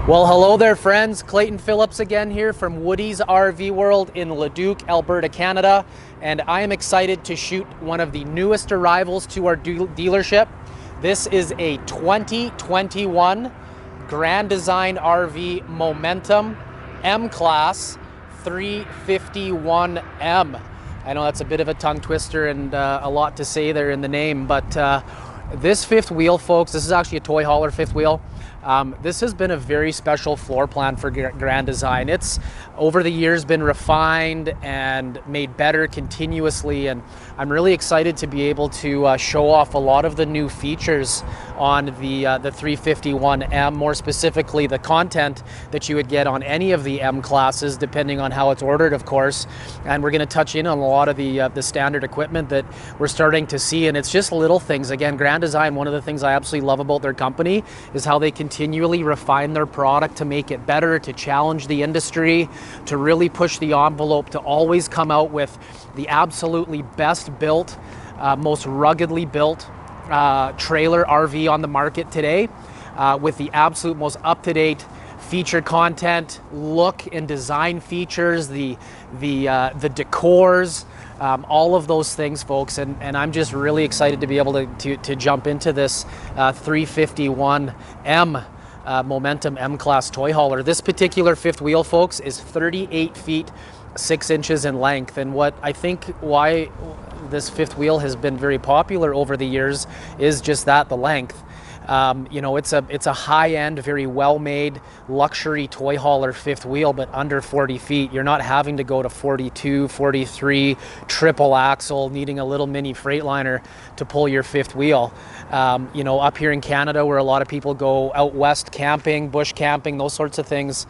Well, hello there, friends. Clayton Phillips again here from Woody's RV World in Leduc, Alberta, Canada. And I am excited to shoot one of the newest arrivals to our dealership. This is a 2021 Grand Design RV Momentum M-Class 351M. I know that's a bit of a tongue twister and a lot to say there in the name, but this fifth wheel, folks, this is actually a toy hauler fifth wheel. This has been a very special floor plan for Grand Design. It's over the years been refined and made better continuously, and I'm really excited to be able to show off a lot of the new features on the 351M, more specifically the content that you would get on any of the M classes, depending on how it's ordered, of course. And we're going to touch in on a lot of the standard equipment that we're starting to see, and it's just little things. Again, Grand Design, one of the things I absolutely love about their company is how they continually refine their product to make it better, to challenge the industry, to really push the envelope, to always come out with the absolutely best built, most ruggedly built trailer RV on the market today, with the absolute most up-to-date feature content, look and design features, the decors, all of those things, folks, and I'm just really excited to be able to jump into this 351M Momentum M-Class toy hauler. This particular fifth wheel, folks, is 38 feet 6 inches in length, and what I think why this fifth wheel has been very popular over the years is just that, the length. You know, it's a high-end, very well-made luxury toy hauler fifth wheel, but under 40 feet. You're not having to go to 42, 43, triple axle, needing a little mini Freightliner to pull your fifth wheel. You know, up here in Canada, where a lot of people go out west camping, bush camping, those sorts of things,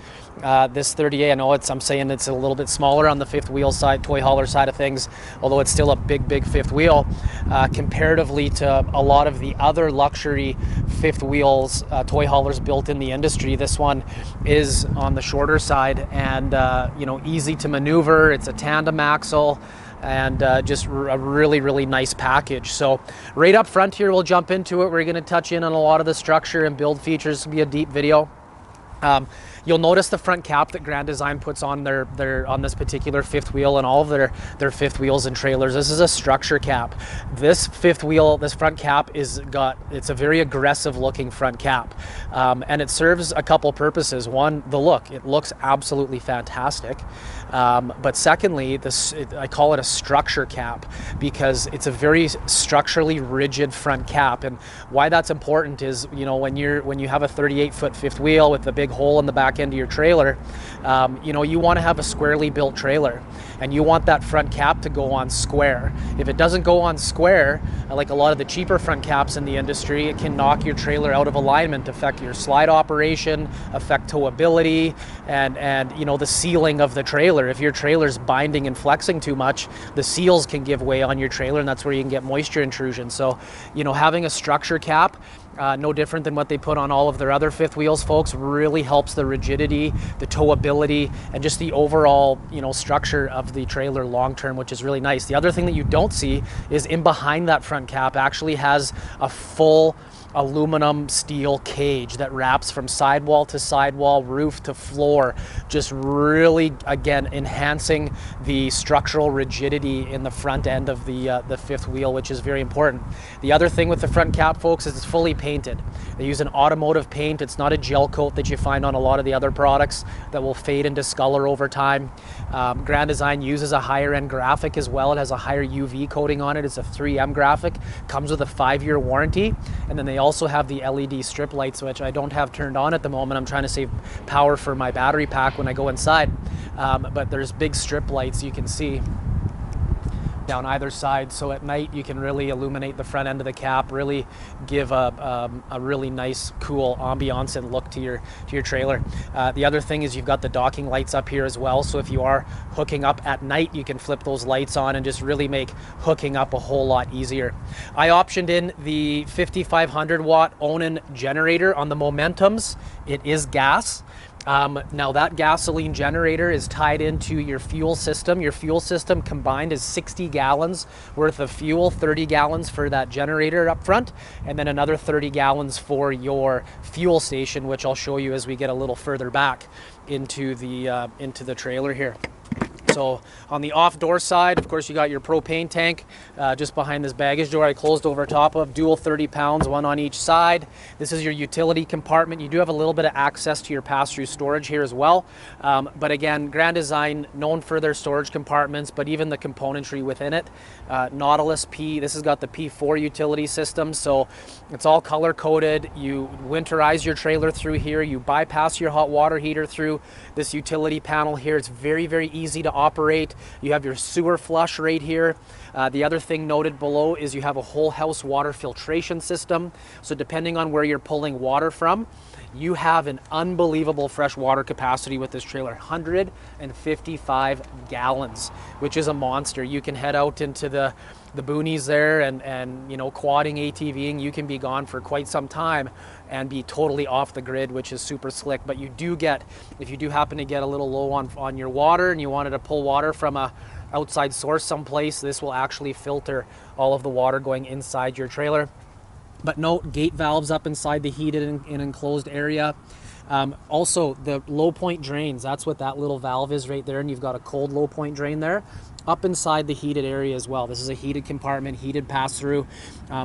this 38, I know I'm saying it's a little bit smaller on the fifth wheel side, toy hauler side of things, although it's still a big fifth wheel, comparatively to a lot of the other luxury fifth wheels toy haulers built in the industry. This one is on the shorter side and you know, easy to maneuver. It's a tandem axle and just a really nice package. So right up front here, we'll jump into it. We're going to touch in on a lot of the structure and build features. It'll be a deep video. You'll notice the front cap that Grand Design puts on on this particular fifth wheel and all of their fifth wheels and trailers. This is a structure cap. This fifth wheel, this front cap it's a very aggressive looking front cap, and it serves a couple purposes. One, the look. It looks absolutely fantastic. But secondly, I call it a structure cap because it's a very structurally rigid front cap. And why that's important is, you know, when you have a 38-foot fifth wheel with the big hole in the back end of your trailer, you know, you want to have a squarely built trailer, and you want that front cap to go on square. If it doesn't go on square, like a lot of the cheaper front caps in the industry, it can knock your trailer out of alignment, affect your slide operation, affect towability, and you know, the sealing of the trailer. If your trailer's binding and flexing too much, the seals can give way on your trailer, and that's where you can get moisture intrusion. So, you know, having a structure cap, no different than what they put on all of their other fifth wheels, folks, really helps the rigidity, the towability, and just the overall, you know, structure of the trailer long term, which is really nice. The other thing that you don't see is in behind that front cap actually has a full aluminum steel cage that wraps from sidewall to sidewall, roof to floor, just really, again, enhancing the structural rigidity in the front end of the fifth wheel, which is very important. The other thing with the front cap, folks, is it's fully painted. They use an automotive paint. It's not a gel coat that you find on a lot of the other products that will fade and discolor over time. Grand Design uses a higher end graphic as well. It has a higher UV coating on it. It's a 3M graphic, comes with a 5-year warranty, and then they also have the LED strip lights, which I don't have turned on at the moment. I'm trying to save power for my battery pack when I go inside, but there's big strip lights you can see down either side, so at night you can really illuminate the front end of the cap, really give a really nice, cool ambiance and look to your trailer. The other thing is you've got the docking lights up here as well, so if you are hooking up at night, you can flip those lights on and just really make hooking up a whole lot easier. I optioned in the 5500 watt Awning generator on the Momentums. It is gas. Now that gasoline generator is tied into your fuel system. Your fuel system combined is 60 gallons worth of fuel, 30 gallons for that generator up front, and then another 30 gallons for your fuel station, which I'll show you as we get a little further back into the trailer here. So on the off door side, of course, you got your propane tank just behind this baggage door I closed over top of, dual 30 pounds, one on each side. This is your utility compartment. You do have a little bit of access to your pass-through storage here as well. But again, Grand Design, known for their storage compartments, but even the componentry within it. Nautilus P, this has got the P4 utility system, so it's all color-coded. You winterize your trailer through here. You bypass your hot water heater through this utility panel here. It's very, very easy to operate. You have your sewer flush right here. The other thing noted below is you have a whole house water filtration system. So depending on where you're pulling water from, you have an unbelievable fresh water capacity with this trailer, 155 gallons, which is a monster. You can head out into the boonies there and you know, quadding, ATVing. You can be gone for quite some time and be totally off the grid, which is super slick. But you do get, if you do happen to get a little low on your water and you wanted to pull water from a outside source someplace, this will actually filter all of the water going inside your trailer. But note, gate valves up inside the heated and enclosed area. Also, the low point drains, that's what that little valve is right there, and you've got a cold low point drain there up inside the heated area as well. This is a heated compartment, heated pass-through.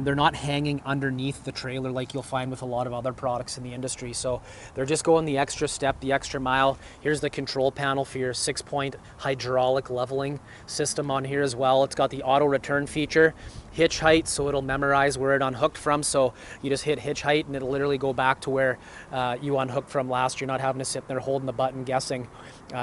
They're not hanging underneath the trailer like you'll find with a lot of other products in the industry. So they're just going the extra step, the extra mile. Here's the control panel for your 6-point hydraulic leveling system on here as well. It's got the auto return feature. Hitch height, so it'll memorize where it unhooked from. So you just hit hitch height and it'll literally go back to where you unhooked from last. You're not having to sit there holding the button guessing.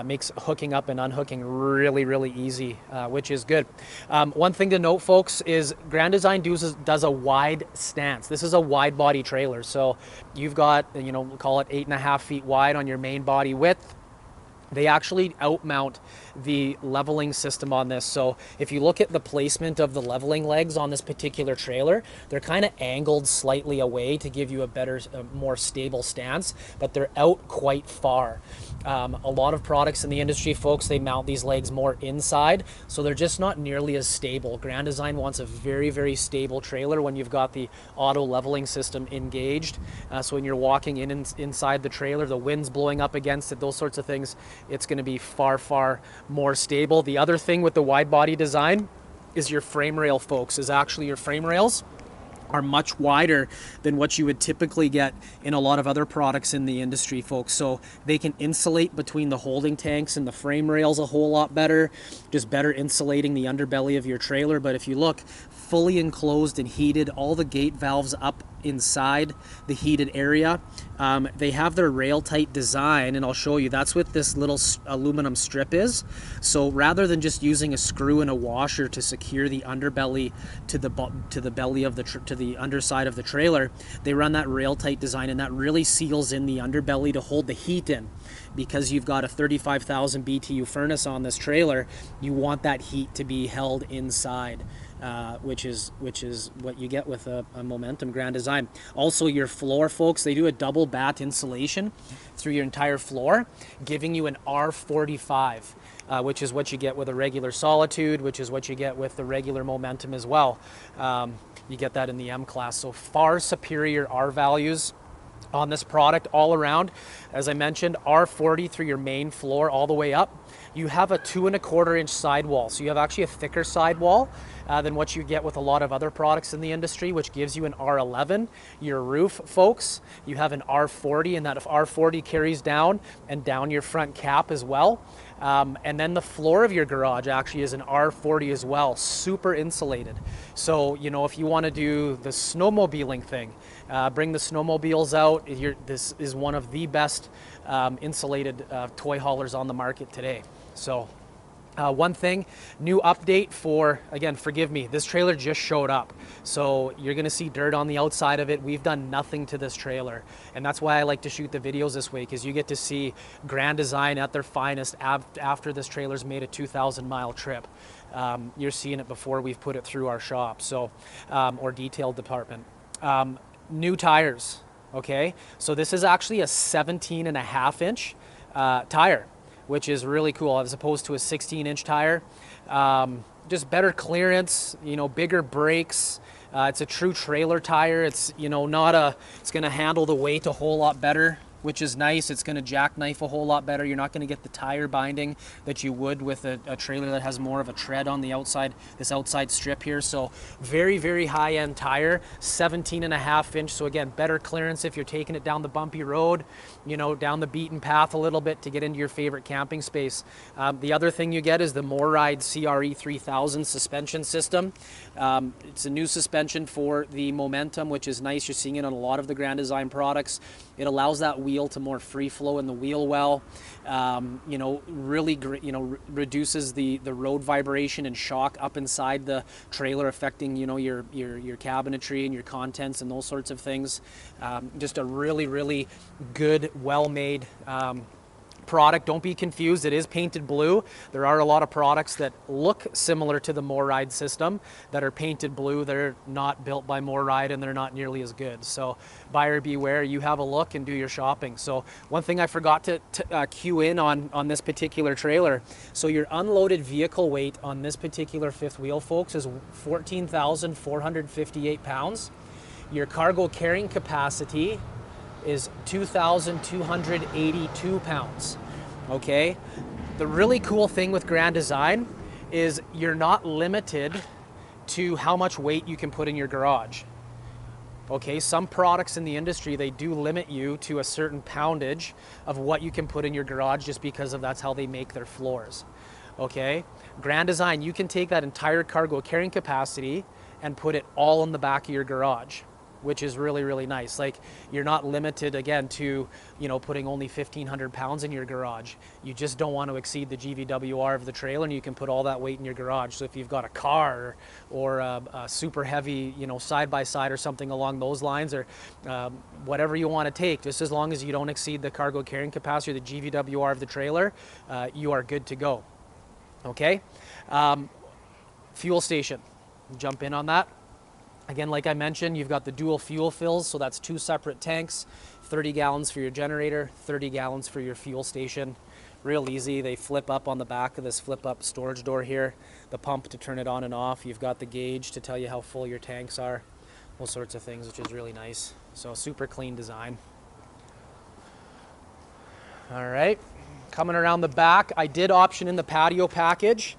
Makes hooking up and unhooking really, really easy, which is good. One thing to note, folks, is Grand Design does a wide stance. This is a wide body trailer. So you've got, you know, call it 8.5 feet wide on your main body width. They actually outmount the leveling system on this. So if you look at the placement of the leveling legs on this particular trailer, they're kind of angled slightly away to give you a better, more stable stance, but they're out quite far. A lot of products in the industry, folks, they mount these legs more inside, so they're just not nearly as stable. Grand Design wants a very, very stable trailer when you've got the auto leveling system engaged. So when you're walking inside the trailer, the wind's blowing up against it, those sorts of things, it's going to be far, far more stable. The other thing with the wide body design is your frame rail, folks, is actually your frame rails are much wider than what you would typically get in a lot of other products in the industry, folks. So they can insulate between the holding tanks and the frame rails a whole lot better, just better insulating the underbelly of your trailer. But if you look, fully enclosed and heated, all the gate valves up inside the heated area. They have their rail tight design, and I'll show you, that's what this little aluminum strip is. So rather than just using a screw and a washer to secure the underbelly to the belly of the underside of the trailer, they run that rail tight design, and that really seals in the underbelly to hold the heat in. Because you've got a 35,000 BTU furnace on this trailer, you want that heat to be held inside. Which is what you get with a Momentum Grand Design. Also, your floor, folks, they do a double batt insulation through your entire floor, giving you an R45, which is what you get with a regular Solitude, which is what you get with the regular Momentum as well. You get that in the M class, so far superior R values on this product all around. As I mentioned, R40 through your main floor all the way up. You have a 2¼ inch sidewall, so you have actually a thicker sidewall than what you get with a lot of other products in the industry, which gives you an R11. Your roof, folks, you have an R40, and that R40 carries down and down your front cap as well. And then the floor of your garage actually is an R40 as well, super insulated. So, you know, if you want to do the snowmobiling thing, bring the snowmobiles out, this is one of the best insulated toy haulers on the market today. So one thing, new update for, again, forgive me, this trailer just showed up. So you're going to see dirt on the outside of it. We've done nothing to this trailer. And that's why I like to shoot the videos this way, because you get to see Grand Design at their finest after this trailer's made a 2,000-mile trip. You're seeing it before we've put it through our shop, so or detailed department. New tires, okay? So this is actually a 17.5 inch tire, which is really cool as opposed to a 16-inch tire. Just better clearance, you know, bigger brakes. It's a true trailer tire. It's, you know, it's going to handle the weight a whole lot better, which is nice. It's going to jackknife a whole lot better. You're not going to get the tire binding that you would with a trailer that has more of a tread on the outside, this outside strip here. So very, very high-end tire, 17.5-inch. So again, better clearance if you're taking it down the bumpy road, you know, down the beaten path a little bit to get into your favorite camping space. The other thing you get is the MoRide CRE 3000 suspension system. It's a new suspension for the Momentum, which is nice. You're seeing it on a lot of the Grand Design products. It allows that wheel to more free flow in the wheel well. You know, really, you know, reduces the road vibration and shock up inside the trailer, affecting, you know, your cabinetry and your contents and those sorts of things. Just a really, really good, well-made product. Don't be confused, it is painted blue. There are a lot of products that look similar to the MoRide system that are painted blue. They're not built by MoRide and they're not nearly as good. So buyer beware, you have a look and do your shopping. So one thing I forgot to cue in on this particular trailer. So your unloaded vehicle weight on this particular fifth wheel, folks, is 14,458 pounds. Your cargo carrying capacity is 2,282 pounds, okay? The really cool thing with Grand Design is you're not limited to how much weight you can put in your garage, okay? Some products in the industry, they do limit you to a certain poundage of what you can put in your garage just because that's how they make their floors, okay? Grand Design, you can take that entire cargo carrying capacity and put it all in the back of your garage, which is really, really nice. Like, you're not limited, again, to, you know, putting only 1,500 pounds in your garage. You just don't want to exceed the GVWR of the trailer, and you can put all that weight in your garage. So if you've got a car or a super heavy, you know, side-by-side or something along those lines, or whatever you want to take, just as long as you don't exceed the cargo carrying capacity or the GVWR of the trailer, you are good to go, okay? Fuel station, jump in on that. Again, like I mentioned, you've got the dual fuel fills, so that's 2 separate tanks, 30 gallons for your generator, 30 gallons for your fuel station. Real easy. They flip up on the back of this flip-up storage door here. The pump to turn it on and off. You've got the gauge to tell you how full your tanks are. All sorts of things, which is really nice. So super clean design. All right, coming around the back, I did option in the patio package.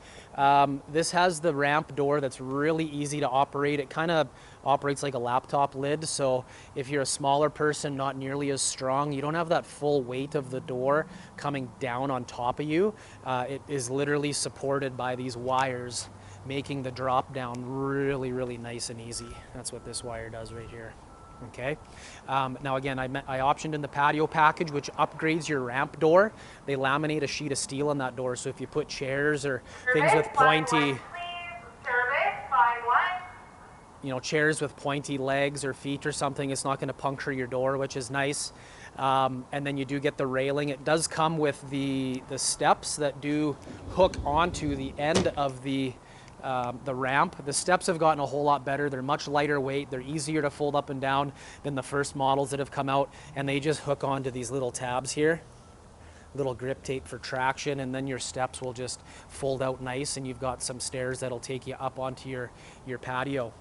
This has the ramp door that's really easy to operate. It kind of operates like a laptop lid, so if you're a smaller person, not nearly as strong, you don't have that full weight of the door coming down on top of you. It is literally supported by these wires, making the drop down really, really nice and easy. That's what this wire does right here. Okay. Now again, I optioned in the patio package, which upgrades your ramp door. They laminate a sheet of steel on that door, so if you put chairs or things with pointy, you know, chairs with pointy legs or feet or something, it's not going to puncture your door, which is nice. And then you do get the railing. It does come with the steps that do hook onto the end of the ramp. The steps have gotten a whole lot better. They're much lighter weight. They're easier to fold up and down than the first models that have come out, and they just hook onto these little tabs here, little grip tape for traction, and then your steps will just fold out nice, and you've got some stairs that'll take you up onto your patio.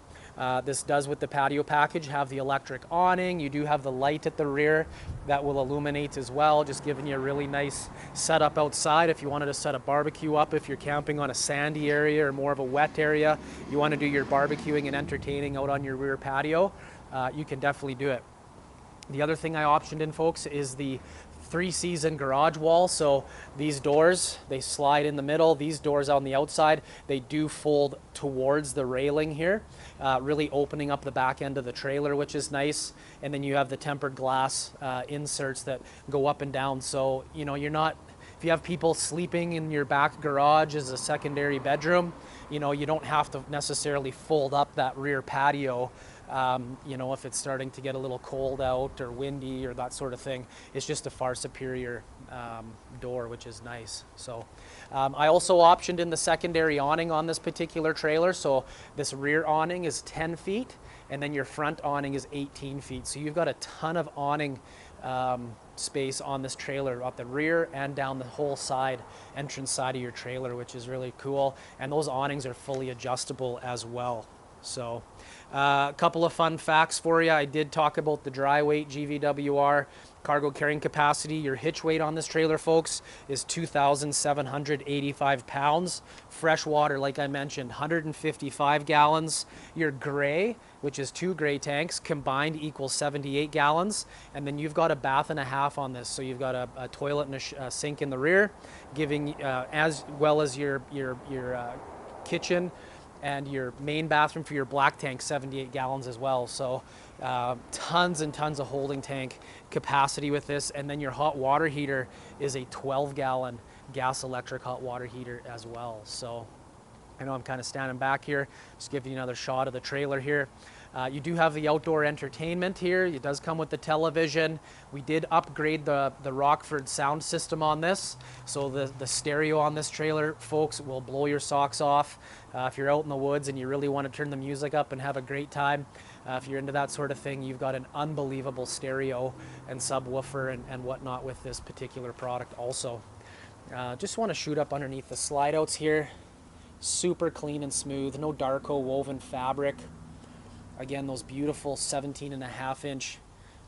This does, with the patio package, have the electric awning. You do have the light at the rear that will illuminate as well, just giving you a really nice setup outside. If you wanted to set a barbecue up, if you're camping on a sandy area or more of a wet area, you want to do your barbecuing and entertaining out on your rear patio, you can definitely do it. The other thing I optioned in, folks, is the 3-season garage wall. So these doors, they slide in the middle. These doors on the outside, they do fold towards the railing here, really opening up the back end of the trailer, which is nice. And then you have the tempered glass inserts that go up and down. So, you know, you're not, if you have people sleeping in your back garage as a secondary bedroom, you know, you don't have to necessarily fold up that rear patio. You know, if it's starting to get a little cold out or windy or that sort of thing, it's just a far superior door, which is nice. So I also optioned in the secondary awning on this particular trailer. So this rear awning is 10 feet and then your front awning is 18 feet. So you've got a ton of awning space on this trailer, up the rear and down the whole side, entrance side of your trailer, which is really cool. And those awnings are fully adjustable as well. So a couple of fun facts for you. I did talk about the dry weight GVWR cargo carrying capacity. Your hitch weight on this trailer, folks, is 2,785 pounds. Fresh water, like I mentioned, 155 gallons. Your gray, which is 2 gray tanks, combined equals 78 gallons. And then you've got a bath and a half on this. So you've got a toilet and a sink in the rear, giving as well as your kitchen and your main bathroom for your black tank, 78 gallons as well. So tons and tons of holding tank capacity with this. And then your hot water heater is a 12-gallon gas electric hot water heater as well. So I know I'm kind of standing back here, just give you another shot of the trailer here. You do have the outdoor entertainment here. It does come with the television. We did upgrade the Rockford sound system on this. So the stereo on this trailer, folks, will blow your socks off. If you're out in the woods and you really want to turn the music up and have a great time, if you're into that sort of thing, you've got an unbelievable stereo and subwoofer and whatnot with this particular product also. Just want to shoot up underneath the slide outs here. Super clean and smooth, no Darko woven fabric. Again, those beautiful 17.5-inch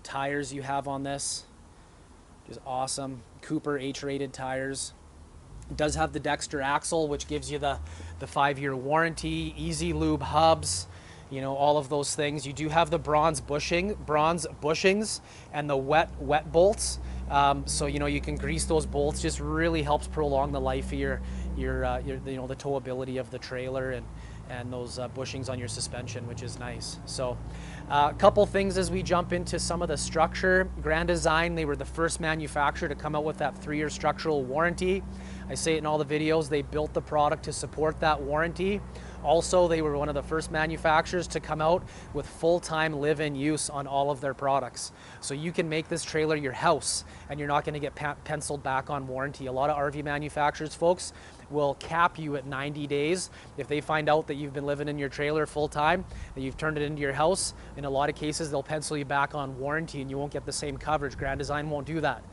tires you have on this, is awesome. Cooper H-rated tires. It does have the Dexter axle, which gives you the 5-year warranty, easy lube hubs, you know, all of those things. You do have the bronze bushings and the wet bolts. So you know, you can grease those bolts. Just really helps prolong the life of your you know, the towability of the trailer and those bushings on your suspension, which is nice. So a couple things as we jump into some of the structure. Grand Design, they were the first manufacturer to come out with that 3-year structural warranty. I say it in all the videos, they built the product to support that warranty. Also, they were one of the first manufacturers to come out with full-time live-in use on all of their products. So you can make this trailer your house and you're not going to get penciled back on warranty. A lot of RV manufacturers, folks, will cap you at 90 days. If they find out that you've been living in your trailer full-time, that you've turned it into your house, in a lot of cases they'll pencil you back on warranty and you won't get the same coverage. Grand Design won't do that.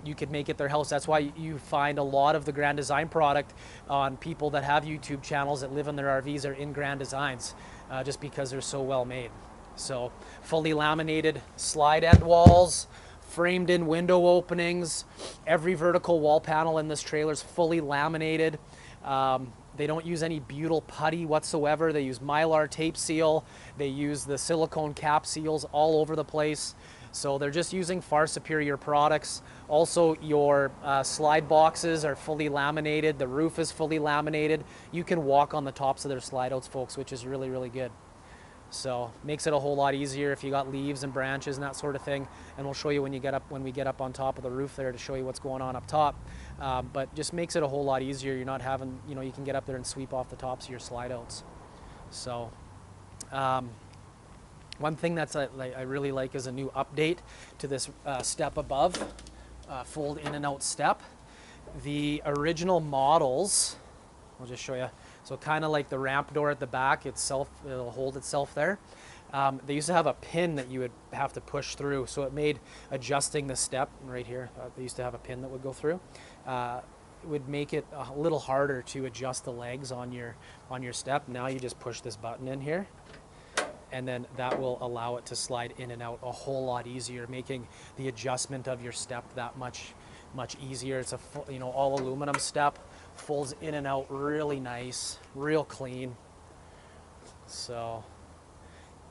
You could make it their house. That's why you find a lot of the Grand Design product on people that have YouTube channels that live in their RVs are in Grand Designs, just because they're so well made. So fully laminated slide end walls, framed in window openings. Every vertical wall panel in this trailer is fully laminated. They don't use any butyl putty whatsoever. They use Mylar tape seal. They use the silicone cap seals all over the place. So they're just using far superior products. Also, your slide boxes are fully laminated. The roof is fully laminated. You can walk on the tops of their slide outs, folks, which is really, really good. So makes it a whole lot easier if you got leaves and branches and that sort of thing. And we'll show you when we get up on top of the roof there to show you what's going on up top. But just makes it a whole lot easier. You're not having, you know, you can get up there and sweep off the tops of your slide outs. So one thing that's I really like is a new update to this step above, fold in and out step. The original models, I'll just show you. So kind of like the ramp door at the back itself, it'll hold itself there. They used to have a pin that you would have to push through, so it made adjusting the step right here. They used to have a pin that would go through. It would make it a little harder to adjust the legs on your step. Now you just push this button in here, and then that will allow it to slide in and out a whole lot easier, making the adjustment of your step that much easier. It's a you know, all aluminum step, folds in and out really nice, real clean. So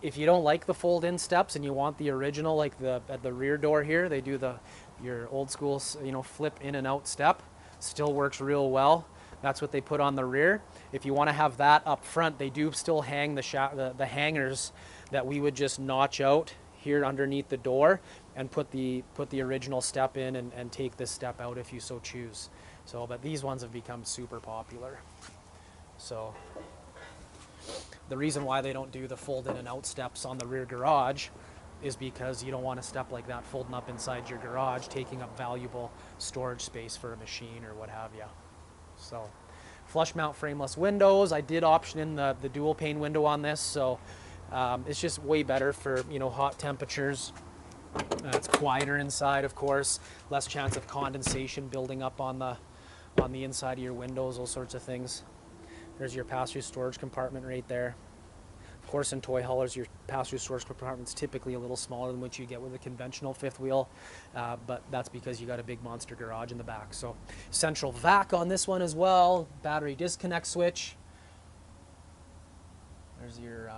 if you don't like the fold in steps and you want the original, like at the rear door here, they do your old school, you know, flip in and out step. Still works real well. That's what they put on the rear. If you want to have that up front, they do still hang the hangers that we would just notch out here underneath the door and put the original step in and take this step out if you so choose. So, but these ones have become super popular. So the reason why they don't do the fold in and out steps on the rear garage is because you don't want a step like that folding up inside your garage, taking up valuable storage space for a machine or what have you. So flush mount frameless windows. I did option in the dual pane window on this, so it's just way better for, you know, hot temperatures It's quieter inside, of course, less chance of condensation building up on the inside of your windows, those sorts of things. There's your pass-through storage compartment right there. Of course, in toy haulers, your pass-through storage compartment's typically a little smaller than what you get with a conventional fifth wheel, but that's because you got a big monster garage in the back. So central vac on this one as well, battery disconnect switch. There's your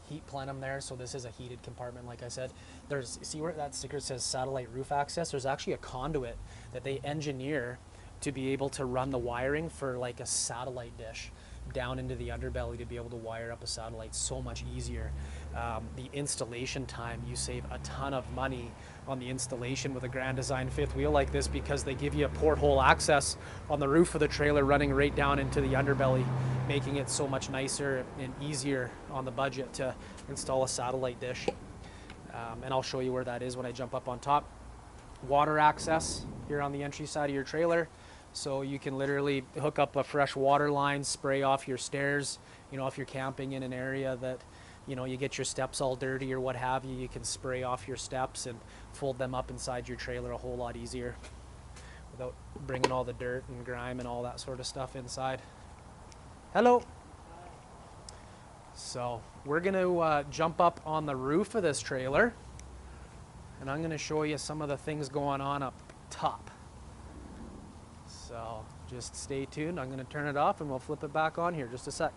heat plenum there, so this is a heated compartment, like I said. There's, see where that sticker says satellite roof access? There's actually a conduit that they engineer to be able to run the wiring for like a satellite dish down into the underbelly to be able to wire up a satellite so much easier. The installation time, you save a ton of money on the installation with a Grand Design fifth wheel like this, because they give you a porthole access on the roof of the trailer running right down into the underbelly, making it so much nicer and easier on the budget to install a satellite dish. And I'll show you where that is when I jump up on top. Water access here on the entry side of your trailer. So you can literally hook up a fresh water line, spray off your stairs. You know, if you're camping in an area that, you know, you get your steps all dirty or what have you, you can spray off your steps and fold them up inside your trailer a whole lot easier without bringing all the dirt and grime and all that sort of stuff inside. Hello. So we're going to jump up on the roof of this trailer, and I'm going to show you some of the things going on up top. So just stay tuned. I'm going to turn it off and we'll flip it back on here just a sec.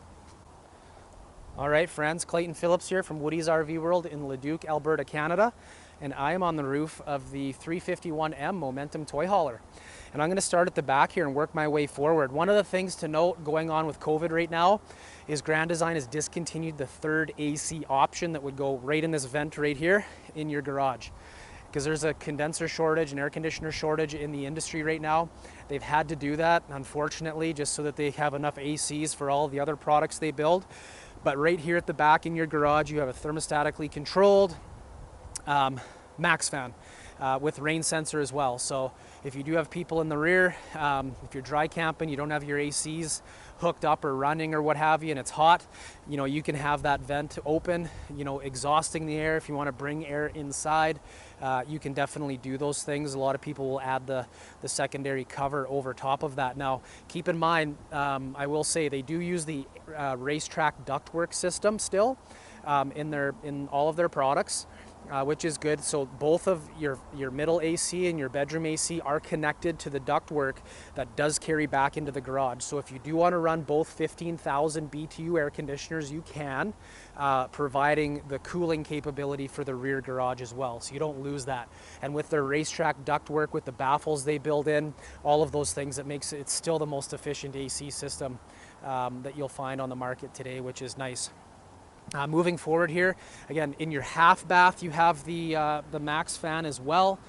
All right, friends, Clayton Phillips here from Woody's RV World in Leduc, Alberta, Canada. And I am on the roof of the 351M Momentum toy hauler. And I'm going to start at the back here and work my way forward. One of the things to note going on with COVID right now is Grand Design has discontinued the third AC option that would go right in this vent right here in your garage. Because there's a condenser shortage, an air conditioner shortage in the industry right now. They've had to do that, unfortunately, just so that they have enough ACs for all the other products they build. But right here at the back in your garage, you have a thermostatically controlled max fan with rain sensor as well. So if you do have people in the rear, if you're dry camping, you don't have your ACs hooked up or running or what have you, and it's hot, you know, you can have that vent open, you know, exhausting the air. If you want to bring air inside, you can definitely do those things. A lot of people will add the secondary cover over top of that. Now, keep in mind, I will say they do use the racetrack ductwork system still in all of their products. Which is good. So both of your middle AC and your bedroom AC are connected to the ductwork that does carry back into the garage. So if you do want to run both 15,000 BTU air conditioners, you can, providing the cooling capability for the rear garage as well. So you don't lose that. And with their racetrack ductwork, with the baffles they build in, all of those things, it makes it still the most efficient AC system that you'll find on the market today, which is nice. Moving forward here, again, in your half bath, you have the max fan as well,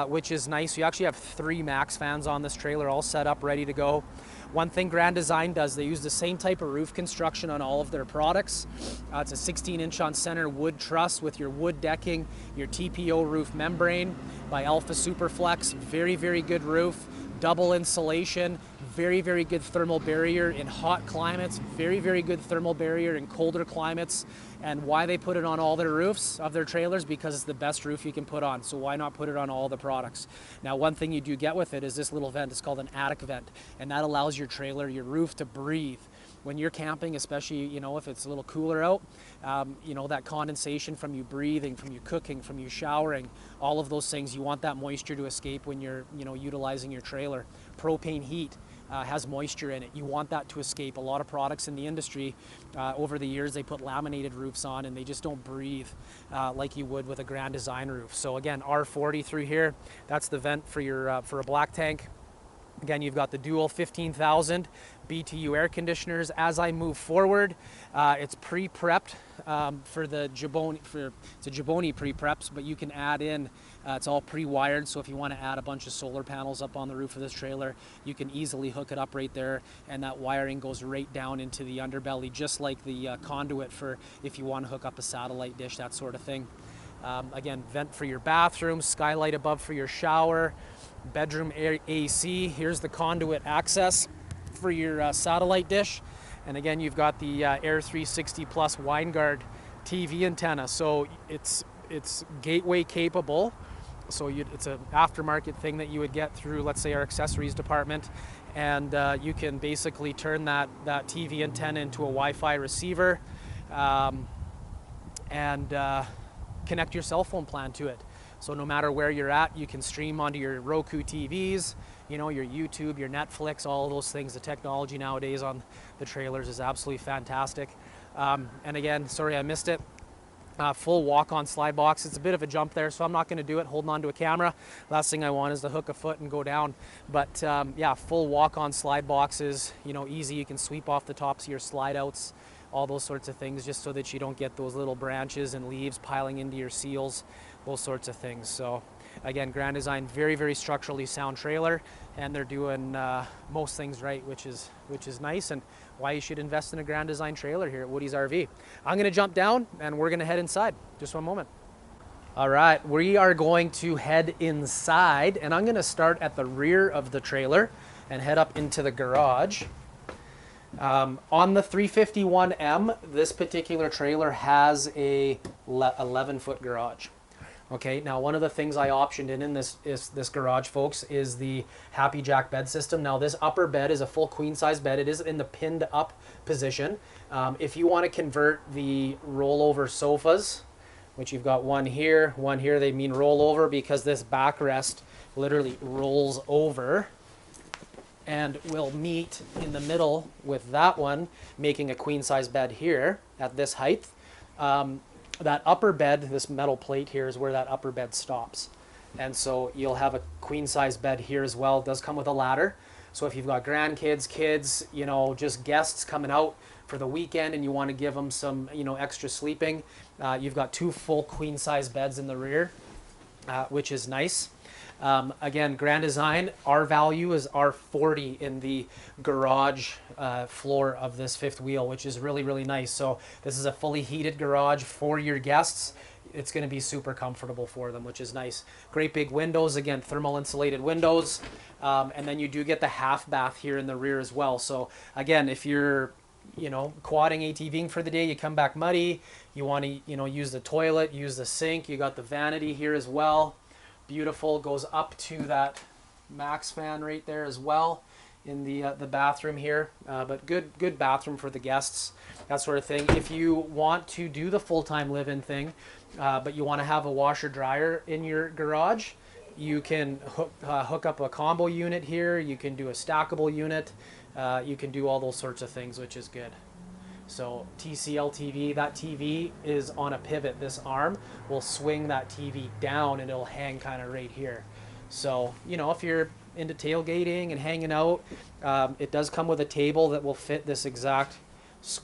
which is nice. You actually have 3 max fans on this trailer, all set up, ready to go. One thing Grand Design does, they use the same type of roof construction on all of their products. It's a 16-inch on center wood truss with your wood decking, your TPO roof membrane by Alpha Superflex. Very, very good roof. Double insulation, very, very good thermal barrier in hot climates, very, very good thermal barrier in colder climates. And why they put it on all their roofs of their trailers? Because it's the best roof you can put on. So why not put it on all the products? Now, one thing you do get with it is this little vent. It's called an attic vent, and that allows your trailer, your roof, to breathe. When you're camping, especially, you know, if it's a little cooler out, you know, that condensation from you breathing, from you cooking, from you showering, all of those things, you want that moisture to escape when you're, you know, utilizing your trailer. Propane heat has moisture in it. You want that to escape. A lot of products in the industry, over the years, they put laminated roofs on and they just don't breathe like you would with a Grand Design roof. So again, R40 through here, that's the vent for your for a black tank. Again, you've got the dual 15,000 BTU air conditioners. As I move forward, it's pre-prepped for the Jaboni. It's a Jaboni pre-preps, but you can add in, it's all pre-wired, so if you want to add a bunch of solar panels up on the roof of this trailer, you can easily hook it up right there, and that wiring goes right down into the underbelly, just like the conduit for if you want to hook up a satellite dish, that sort of thing. Again, vent for your bathroom, skylight above for your shower, bedroom AC. Here's the conduit access for your satellite dish. And again, you've got the Air 360 Plus Winegard TV antenna. So it's it's gateway capable. So it's an aftermarket thing that you would get through, let's say, our accessories department, and you can basically turn that TV antenna into a Wi-Fi receiver, and connect your cell phone plan to it. So no matter where you're at, you can stream onto your Roku TVs, you know, your YouTube, your Netflix, all those things. The technology nowadays on the trailers is absolutely fantastic. And again, sorry I missed it. Full walk-on slide box. It's a bit of a jump there, so I'm not going to do it holding on to a camera. Last thing I want is to hook a foot and go down. But yeah, full walk-on slide boxes, you know, easy. You can sweep off the tops of your slide outs, all those sorts of things, just so that you don't get those little branches and leaves piling into your seals, those sorts of things. So again, Grand Design, very, very structurally sound trailer, and they're doing most things right, which is nice, and why you should invest in a Grand Design trailer here at Woody's RV. I'm going to jump down and we're going to head inside. Just one moment. All right, we are going to head inside, and I'm going to start at the rear of the trailer and head up into the garage. On the 351M, this particular trailer has a 11-foot garage. Okay, now one of the things I optioned in this garage, folks, is the Happy Jack bed system. Now this upper bed is a full queen size bed. It is in the pinned up position. If you want to convert the rollover sofas, which you've got one here, they mean rollover because this backrest literally rolls over and will meet in the middle with that one, making a queen size bed here at this height. That upper bed, this metal plate here, is where that upper bed stops. And so you'll have a queen size bed here as well. It does come with a ladder. So if you've got grandkids, kids, you know, just guests coming out for the weekend and you want to give them some, you know, extra sleeping, you've got 2 full queen size beds in the rear, which is nice. Again, Grand Design, our value is R40 in the garage floor of this fifth wheel, which is really, really nice. So this is a fully heated garage for your guests. It's going to be super comfortable for them, which is nice. Great big windows, again, thermal insulated windows. And then you do get the half bath here in the rear as well. So again, if you're, you know, quadding, ATVing for the day, you come back muddy, you want to, you know, use the toilet, use the sink, you got the vanity here as well. Beautiful, goes up to that max fan right there as well in the bathroom here. But good bathroom for the guests, that sort of thing. If you want to do the full-time live-in thing, but you want to have a washer dryer in your garage, you can hook up a combo unit here. You can do a stackable unit. You can do all those sorts of things, which is good. So Tcl Tv, that TV is on a pivot. This arm will swing that TV down and it'll hang kind of right here. So, you know, if you're into tailgating and hanging out, it does come with a table that will fit this exact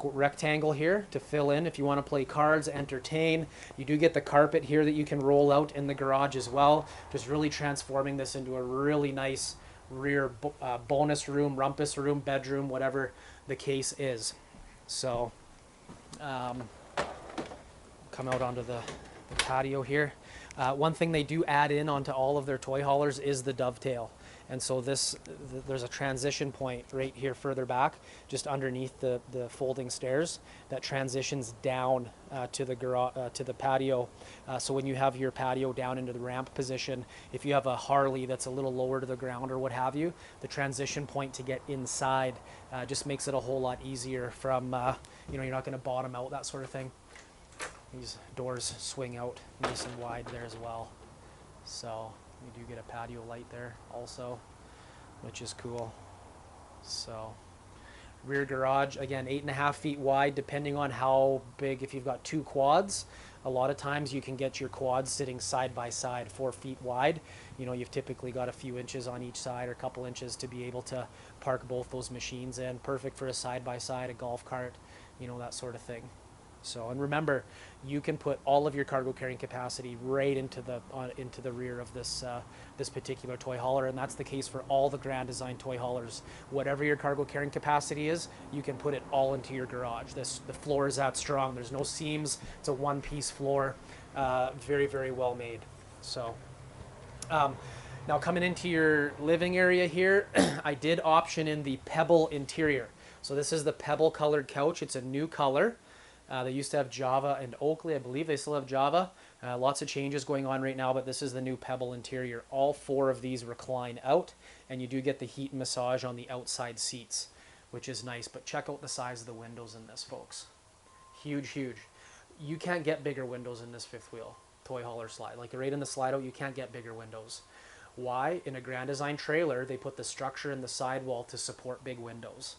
rectangle here to fill in if you want to play cards, entertain. You do get the carpet here that you can roll out in the garage as well, just really transforming this into a really nice rear bonus room, rumpus room, bedroom, whatever the case is. So come out onto the patio here. One thing they do add in onto all of their toy haulers is the dovetail. And so there's a transition point right here further back, just underneath the folding stairs that transitions down to the garage, to the patio. So when you have your patio down into the ramp position, if you have a Harley that's a little lower to the ground or what have you, the transition point to get inside just makes it a whole lot easier from, you know, you're not going to bottom out, that sort of thing. These doors swing out nice and wide there as well. So you do get a patio light there also, which is cool. So rear garage, again, 8.5 feet wide, depending on how big. If you've got 2 quads, a lot of times you can get your quads sitting side by side, 4 feet wide. You know, you've typically got a few inches on each side or a couple inches to be able to park both those machines in. Perfect for a side by side, a golf cart, you know, that sort of thing. So, and remember, you can put all of your cargo carrying capacity right into the rear of this this particular toy hauler, and that's the case for all the Grand Design toy haulers. Whatever your cargo carrying capacity is, you can put it all into your garage. The floor is that strong. There's no seams. It's a one-piece floor. Very, very well made. So, now coming into your living area here, I did option in the pebble interior. So this is the pebble colored couch. It's a new color. They used to have Java and Oakley. I believe they still have Java. Lots of changes going on right now, but this is the new Pebble interior. All 4 of these recline out, and you do get the heat and massage on the outside seats, which is nice. But check out the size of the windows in this, folks. Huge, huge. You can't get bigger windows in this fifth wheel toy hauler slide. Like right in the slide out, you can't get bigger windows. Why? In a Grand Design trailer, they put the structure in the sidewall to support big windows.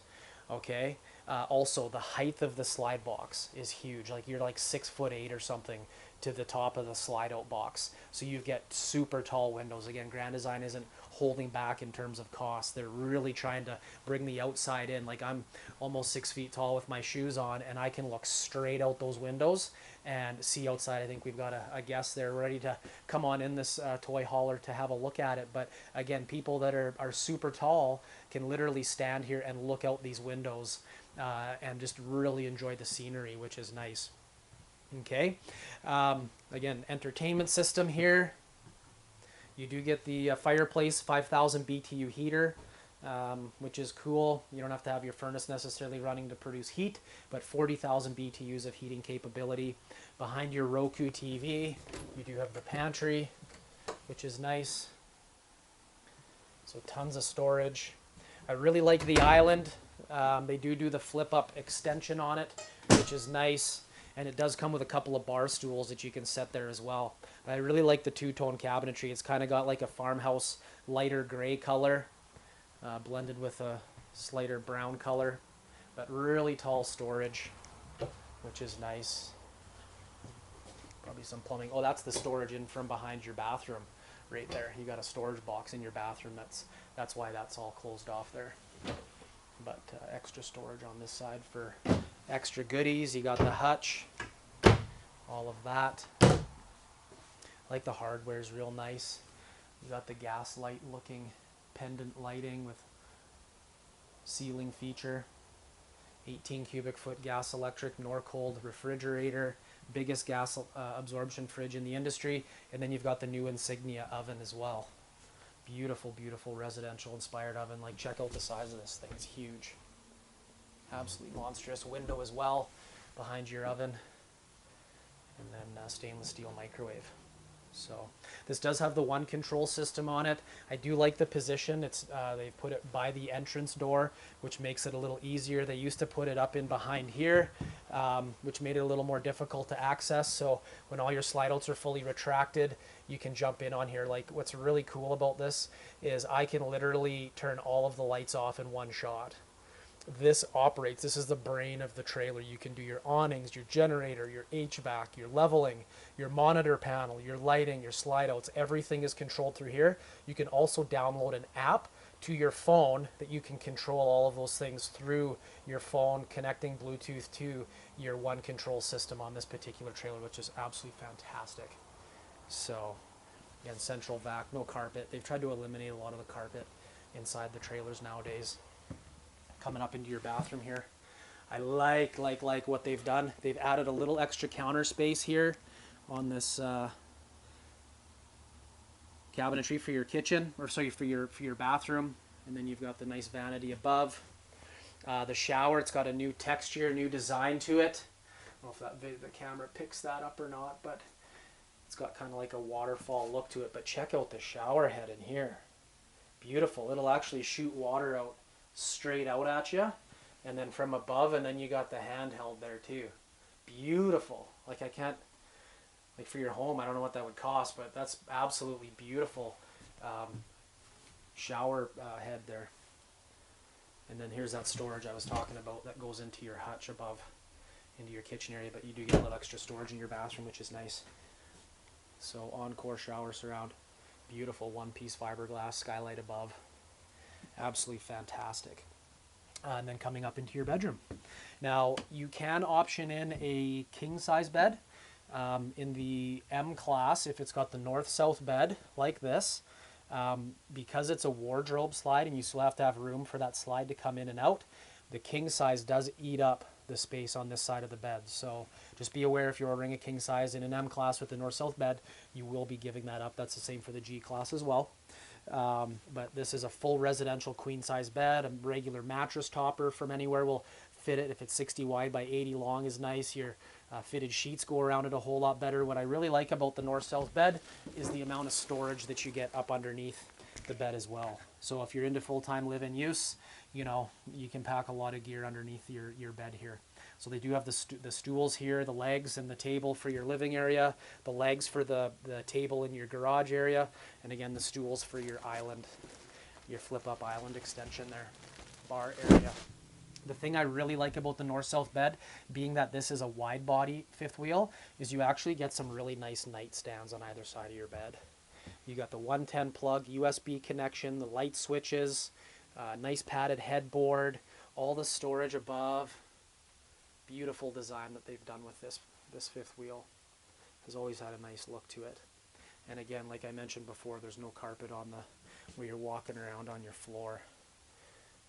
Okay. Also, the height of the slide box is huge. Like you're like 6'8" or something to the top of the slide out box. So you get super tall windows. Again, Grand Design isn't holding back in terms of cost. They're really trying to bring the outside in. Like I'm almost 6 feet tall with my shoes on, and I can look straight out those windows and see outside. I think we've got a guest there ready to come on in this toy hauler to have a look at it. But again, people that are super tall can literally stand here and look out these windows and just really enjoy the scenery, which is nice. Okay, again, entertainment system here. You do get the fireplace 5,000 BTU heater, which is cool. You don't have to have your furnace necessarily running to produce heat, but 40,000 BTUs of heating capability. Behind your Roku TV, you do have the pantry, which is nice. So tons of storage. I really like the island. They do the flip up extension on it, which is nice. And it does come with a couple of bar stools that you can set there as well. But I really like the two-tone cabinetry. It's kind of got like a farmhouse lighter gray color blended with a slighter brown color. But really tall storage, which is nice. Probably some plumbing. Oh, that's the storage in from behind your bathroom right there. You got a storage box in your bathroom. That's why that's all closed off there. But extra storage on this side for extra goodies. You got the hutch, all of that. Like the hardware is real nice. You got the gas light looking pendant lighting with ceiling feature. 18 cubic foot gas electric Norcold refrigerator, biggest gas absorption fridge in the industry. And then you've got the new Insignia oven as well. Beautiful, beautiful residential inspired oven. Like check out the size of this thing, it's huge. Absolutely monstrous. Window as well behind your oven, and then stainless steel microwave. So this does have the one control system on it. I do like the position. It's they've put it by the entrance door, which makes it a little easier. They used to put it up in behind here, which made it a little more difficult to access. So when all your slide outs are fully retracted, you can jump in on here. Like what's really cool about this is I can literally turn all of the lights off in one shot. This operates, this is the brain of the trailer. You can do your awnings, your generator, your HVAC, your leveling, your monitor panel, your lighting, your slide outs, everything is controlled through here. You can also download an app to your phone that you can control all of those things through your phone, connecting Bluetooth to your one control system on this particular trailer, which is absolutely fantastic. So again, central vac, no carpet. They've tried to eliminate a lot of the carpet inside the trailers nowadays. Coming up into your bathroom here, I like what they've done. They've added a little extra counter space here on this cabinetry for your kitchen, or sorry, for your bathroom. And then you've got the nice vanity above. The shower, it's got a new texture, new design to it. I don't know if the camera picks that up or not, but it's got kind of like a waterfall look to it. But check out the shower head in here. Beautiful. It'll actually shoot water out straight out at you, and then from above, and then you got the handheld there too. Beautiful. Like I can't, like for your home, I don't know what that would cost, but that's absolutely beautiful shower head there. And then here's that storage I was talking about that goes into your hutch above, into your kitchen area, but you do get a little extra storage in your bathroom, which is nice. So Encore shower surround, beautiful one-piece fiberglass skylight above. Absolutely fantastic. And then coming up into your bedroom. Now you can option in a king size bed in the M class if it's got the north-south bed like this. Because it's a wardrobe slide and you still have to have room for that slide to come in and out, the king size does eat up the space on this side of the bed. So just be aware if you're ordering a king size in an M class with the north-south bed, you will be giving that up. That's the same for the G class as well. But this is a full residential queen size bed. A regular mattress topper from anywhere will fit it. If it's 60 wide by 80 long is nice. Your Fitted sheets go around it a whole lot better. What I really like about the north-south bed is the amount of storage that you get up underneath the bed as well. So if you're into full-time live-in use, you know, you can pack a lot of gear underneath your bed here. So they do have the stools here, the legs and the table for your living area, the legs for the table in your garage area, and again the stools for your island, your flip-up island extension there, bar area. The thing I really like about the north-south bed, being that this is a wide body fifth wheel, is you actually get some really nice nightstands on either side of your bed. You got the 110 plug, USB connection, the light switches, nice padded headboard, all the storage above. Beautiful design that they've done with this fifth wheel. Has always had a nice look to it. And again, like I mentioned before, there's no carpet on where you're walking around on your floor,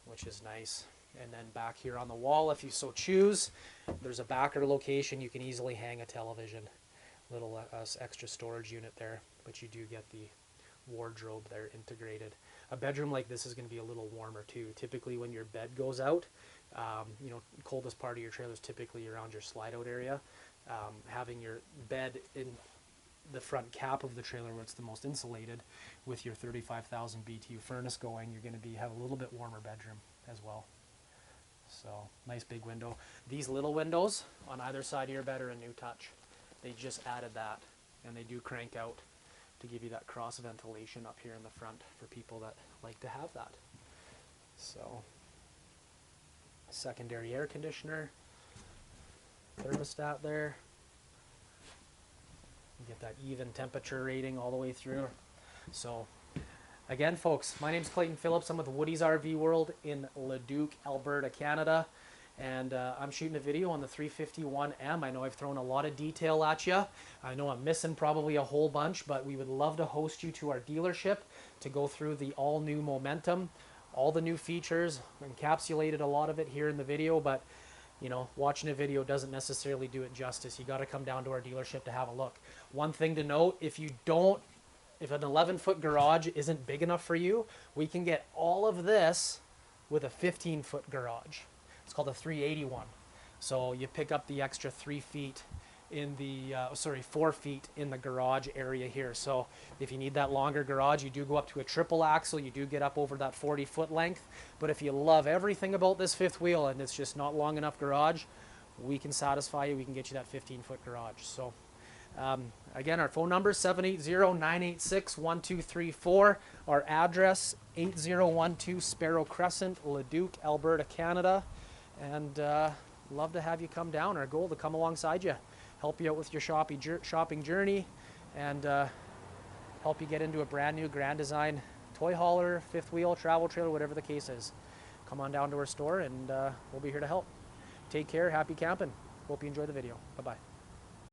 which is nice. And then back here on the wall, if you so choose, there's a backer location. You can easily hang a television, little extra storage unit there, but you do get the wardrobe there integrated. A bedroom like this is going to be a little warmer too. Typically when your bed goes out, you know, coldest part of your trailer is typically around your slide out area. Having your bed in the front cap of the trailer where it's the most insulated with your 35,000 BTU furnace going, you're going to have a little bit warmer bedroom as well. So nice big window. These little windows on either side of your bed are a new touch. They just added that, and they do crank out to give you that cross ventilation up here in the front for people that like to have that. So secondary air conditioner, thermostat there. You get that even temperature rating all the way through. So again, folks, my name's Clayton Phillips. I'm with Woody's RV World in Leduc, Alberta, Canada. And I'm shooting a video on the 351M. I know I've thrown a lot of detail at you. I know I'm missing probably a whole bunch, but we would love to host you to our dealership to go through the all-new Momentum, all the new features. Encapsulated a lot of it here in the video, but you know, watching a video doesn't necessarily do it justice. You got to come down to our dealership to have a look. One thing to note, if an 11-foot garage isn't big enough for you, we can get all of this with a 15-foot garage. It's called a 381. So you pick up the extra 3 feet in the, 4 feet in the garage area here. So if you need that longer garage, you do go up to a triple axle. You do get up over that 40-foot length. But if you love everything about this fifth wheel and it's just not long enough garage, we can satisfy you. We can get you that 15-foot garage. So again, our phone number is 780-986-1234. Our address, 8012 Sparrow Crescent, Leduc, Alberta, Canada. And love to have you come down. Our goal to come alongside you, help you out with your shopping journey, and help you get into a brand new Grand Design toy hauler, fifth wheel, travel trailer, whatever the case is. Come on down to our store and we'll be here to help. Take care, happy camping. Hope you enjoy the video. Bye-bye.